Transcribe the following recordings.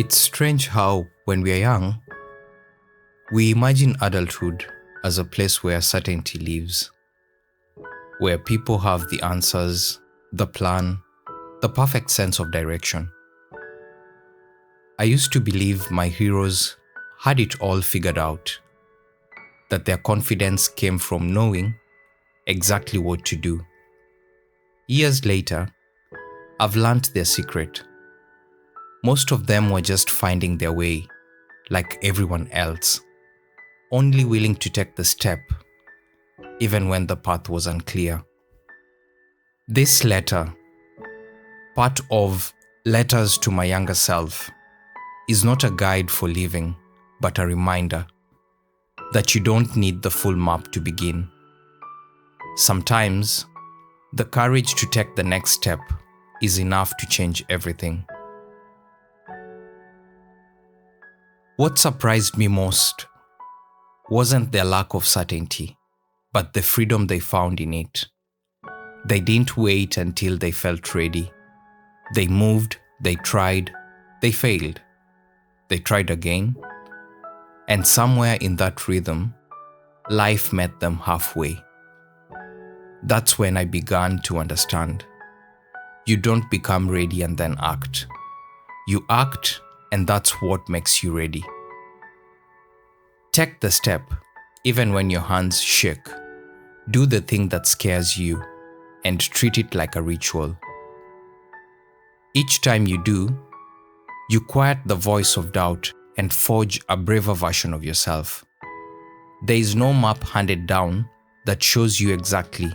It's strange how, when we are young, we imagine adulthood as a place where certainty lives, where people have the answers, the plan, the perfect sense of direction. I used to believe my heroes had it all figured out, that their confidence came from knowing exactly what to do. Years later, I've learnt their secret. Most of them were just finding their way, like everyone else, only willing to take the step, even when the path was unclear. This letter, part of Letters to My Younger Self, is not a guide for living, but a reminder that you don't need the full map to begin. Sometimes, the courage to take the next step is enough to change everything. What surprised me most wasn't their lack of certainty, but the freedom they found in it. They didn't wait until they felt ready. They moved, they tried, they failed. They tried again, and somewhere in that rhythm, life met them halfway. That's when I began to understand. You don't become ready and then act. You act, and that's what makes you ready. Take the step, even when your hands shake. Do the thing that scares you, and treat it like a ritual. Each time you do, you quiet the voice of doubt and forge a braver version of yourself. There is no map handed down that shows you exactly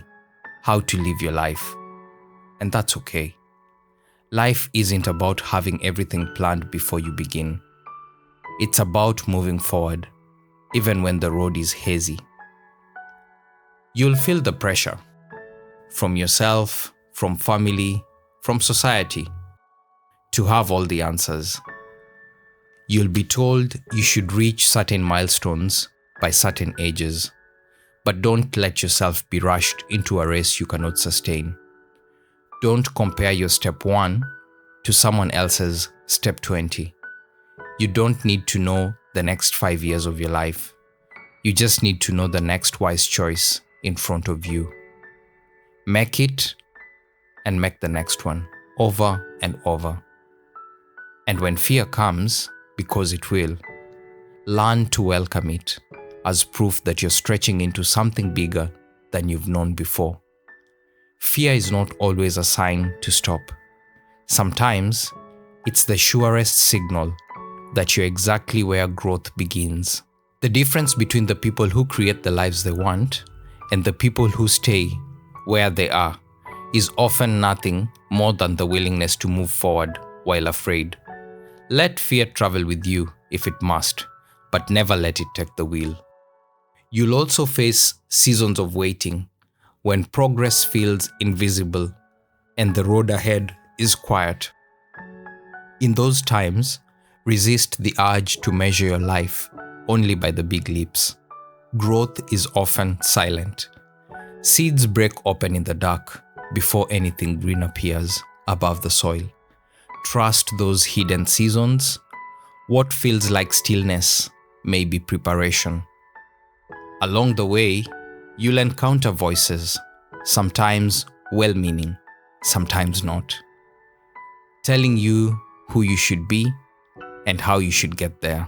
how to live your life, and that's okay. Life isn't about having everything planned before you begin. It's about moving forward, even when the road is hazy. You'll feel the pressure from yourself, from family, from society, to have all the answers. You'll be told you should reach certain milestones by certain ages, but don't let yourself be rushed into a race you cannot sustain. Don't compare your step 1 to someone else's step 20. You don't need to know the next 5 years of your life. You just need to know the next wise choice in front of you. Make it and make the next one over and over. And when fear comes, because it will, learn to welcome it as proof that you're stretching into something bigger than you've known before. Fear is not always a sign to stop. Sometimes, it's the surest signal that you're exactly where growth begins. The difference between the people who create the lives they want and the people who stay where they are is often nothing more than the willingness to move forward while afraid. Let fear travel with you if it must, but never let it take the wheel. You'll also face seasons of waiting when progress feels invisible and the road ahead is quiet. In those times, resist the urge to measure your life only by the big leaps. Growth is often silent. Seeds break open in the dark before anything green appears above the soil. Trust those hidden seasons. What feels like stillness may be preparation. Along the way, you'll encounter voices, sometimes well-meaning, sometimes not, telling you who you should be and how you should get there.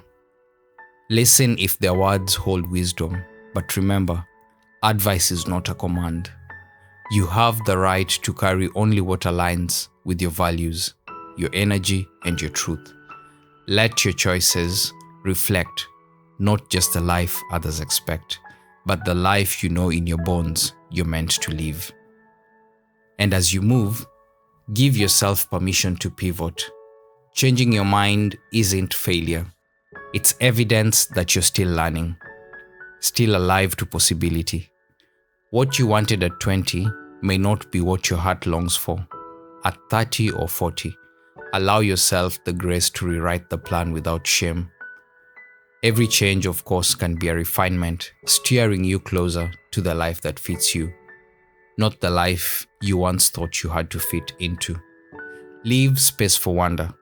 Listen if their words hold wisdom, but remember, advice is not a command. You have the right to carry only what aligns with your values, your energy, and your truth. Let your choices reflect not just the life others expect, but the life you know in your bones you're meant to live. And as you move, give yourself permission to pivot. Changing your mind isn't failure. It's evidence that you're still learning, still alive to possibility. What you wanted at 20 may not be what your heart longs for at 30 or 40. Allow yourself the grace to rewrite the plan without shame. Every change, of course, can be a refinement, steering you closer to the life that fits you, not the life you once thought you had to fit into. Leave space for wonder.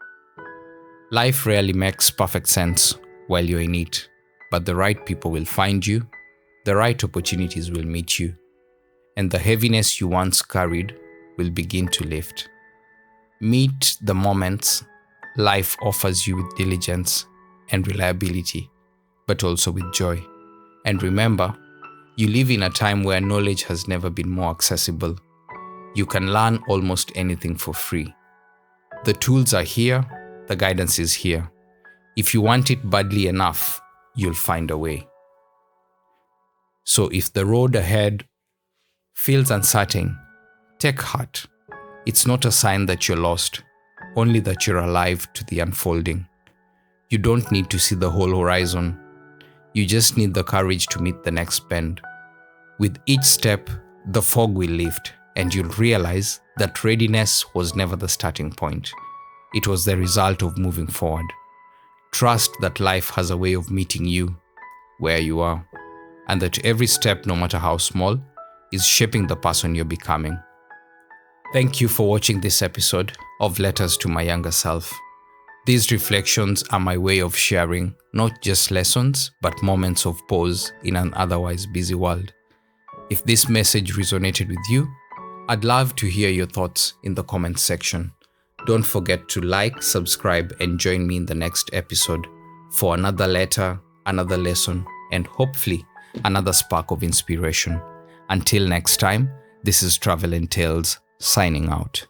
Life rarely makes perfect sense while you're in it, but the right people will find you, the right opportunities will meet you, and the heaviness you once carried will begin to lift. Meet the moments life offers you with diligence and reliability, but also with joy. And remember, you live in a time where knowledge has never been more accessible. You can learn almost anything for free. The tools are here, the guidance is here. If you want it badly enough, you'll find a way. So if the road ahead feels uncertain, take heart. It's not a sign that you're lost, only that you're alive to the unfolding. You don't need to see the whole horizon. You just need the courage to meet the next bend. With each step, the fog will lift, and you'll realize that readiness was never the starting point. It was the result of moving forward. Trust that life has a way of meeting you where you are, and that every step, no matter how small, is shaping the person you're becoming. Thank you for watching this episode of Letters to My Younger Self. These reflections are my way of sharing not just lessons, but moments of pause in an otherwise busy world. If this message resonated with you, I'd love to hear your thoughts in the comments section. Don't forget to like, subscribe, and join me in the next episode for another letter, another lesson, and hopefully another spark of inspiration. Until next time, this is Travel and Tales signing out.